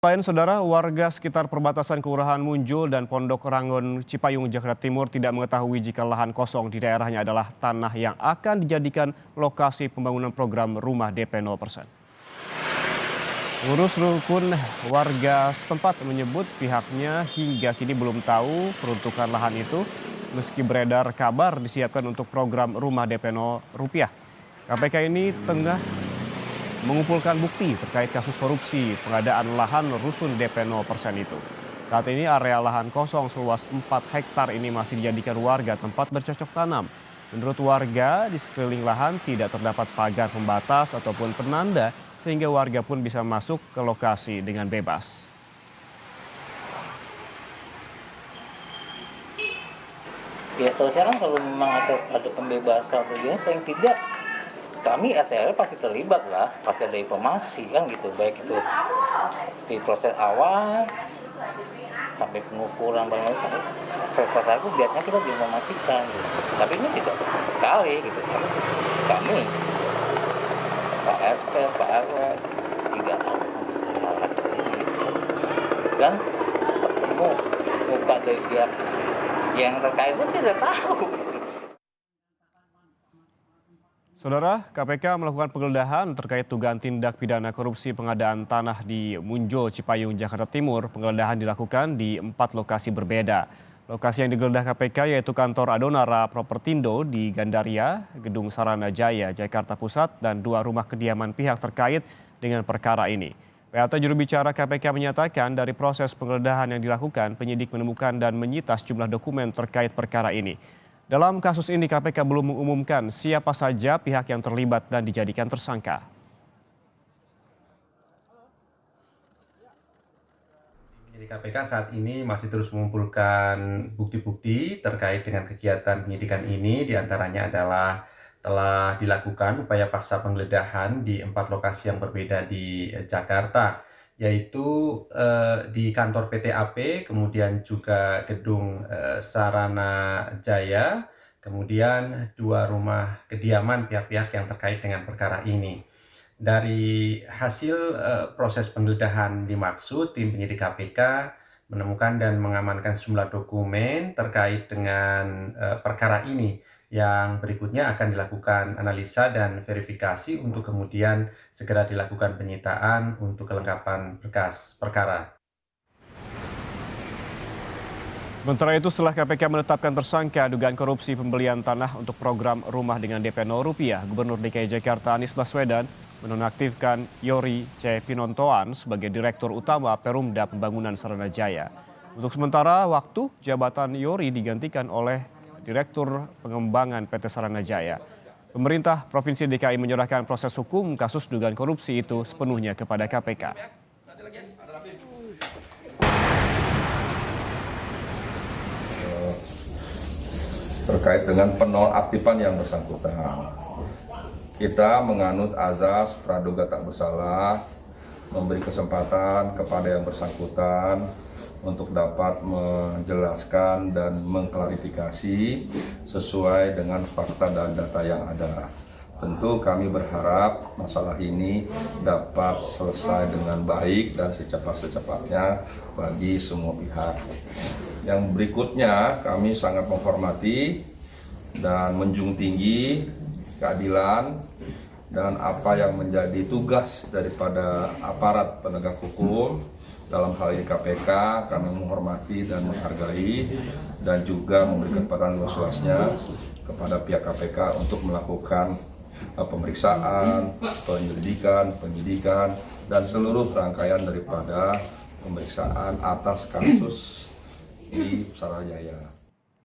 Selain saudara, warga sekitar perbatasan Kelurahan Munjul dan Pondok Rangon Cipayung, Jakarta Timur tidak mengetahui jika lahan kosong di daerahnya adalah tanah yang akan dijadikan lokasi pembangunan program rumah DP 0%. Pengurus rukun warga setempat menyebut pihaknya hingga kini belum tahu peruntukan lahan itu meski beredar kabar disiapkan untuk program rumah DP 0 rupiah. KPK ini tengah mengumpulkan bukti terkait kasus korupsi pengadaan lahan rusun DP 0% itu. Saat ini area lahan kosong seluas 4 hektar ini masih dijadikan warga tempat bercocok tanam. Menurut warga, di sekeliling lahan tidak terdapat pagar pembatas ataupun penanda sehingga warga pun bisa masuk ke lokasi dengan bebas. Ya sekarang kalau memang ada pembebasan atau yang tidak, kami RTL pasti terlibat lah, pasti ada informasi kan gitu, baik itu di proses awal sampai pengukuran bangunan. Selesai aku biasanya kita diinformasikan gitu. Tapi ini tidak tepat sekali gitu. Kami Pak RT, Pak RW tidak tahu hal ini gitu. Dan ketemu muka dari pihak yang terkait pun tidak tahu. Saudara, KPK melakukan penggeledahan terkait dugaan tindak pidana korupsi pengadaan tanah di Munjul, Cipayung, Jakarta Timur. Penggeledahan dilakukan di 4 lokasi berbeda. Lokasi yang digeledah KPK yaitu kantor Adonara Propertindo di Gandaria, Gedung Sarana Jaya, Jakarta Pusat, dan 2 rumah kediaman pihak terkait dengan perkara ini. PLT juru bicara KPK menyatakan dari proses penggeledahan yang dilakukan, penyidik menemukan dan menyita sejumlah dokumen terkait perkara ini. Dalam kasus ini KPK belum mengumumkan siapa saja pihak yang terlibat dan dijadikan tersangka. Jadi KPK saat ini masih terus mengumpulkan bukti-bukti terkait dengan kegiatan penyidikan ini. Di antaranya adalah telah dilakukan upaya paksa penggeledahan di 4 lokasi yang berbeda di Jakarta, yaitu di kantor PT AP, kemudian juga gedung Sarana Jaya, kemudian 2 rumah kediaman pihak-pihak yang terkait dengan perkara ini. Dari hasil proses penggeledahan dimaksud, tim penyidik KPK menemukan dan mengamankan sejumlah dokumen terkait dengan perkara ini. Yang berikutnya akan dilakukan analisa dan verifikasi untuk kemudian segera dilakukan penyitaan untuk kelengkapan berkas perkara. Sementara itu setelah KPK menetapkan tersangka dugaan korupsi pembelian tanah untuk program rumah dengan DP 0 rupiah, Gubernur DKI Jakarta Anies Baswedan menonaktifkan Yori C. Pinontoan sebagai Direktur Utama Perumda Pembangunan Sarana Jaya. Untuk sementara waktu, jabatan Yori digantikan oleh Direktur Pengembangan PT Sarana Jaya. Pemerintah Provinsi DKI menyerahkan proses hukum kasus dugaan korupsi itu sepenuhnya kepada KPK. Terkait dengan penonaktifan yang bersangkutan, kita menganut azas praduga tak bersalah, memberi kesempatan kepada yang bersangkutan untuk dapat menjelaskan dan mengklarifikasi sesuai dengan fakta dan data yang ada. Tentu kami berharap masalah ini dapat selesai dengan baik dan secepat-cepatnya bagi semua pihak. Yang berikutnya, kami sangat menghormati dan menjunjung tinggi keadilan dan apa yang menjadi tugas daripada aparat penegak hukum. Dalam hal ini KPK, kami menghormati dan menghargai dan juga memberikan kesempatan luas-luasnya kepada pihak KPK untuk melakukan pemeriksaan, penyidikan, dan seluruh rangkaian daripada pemeriksaan atas kasus di Sarana Jaya.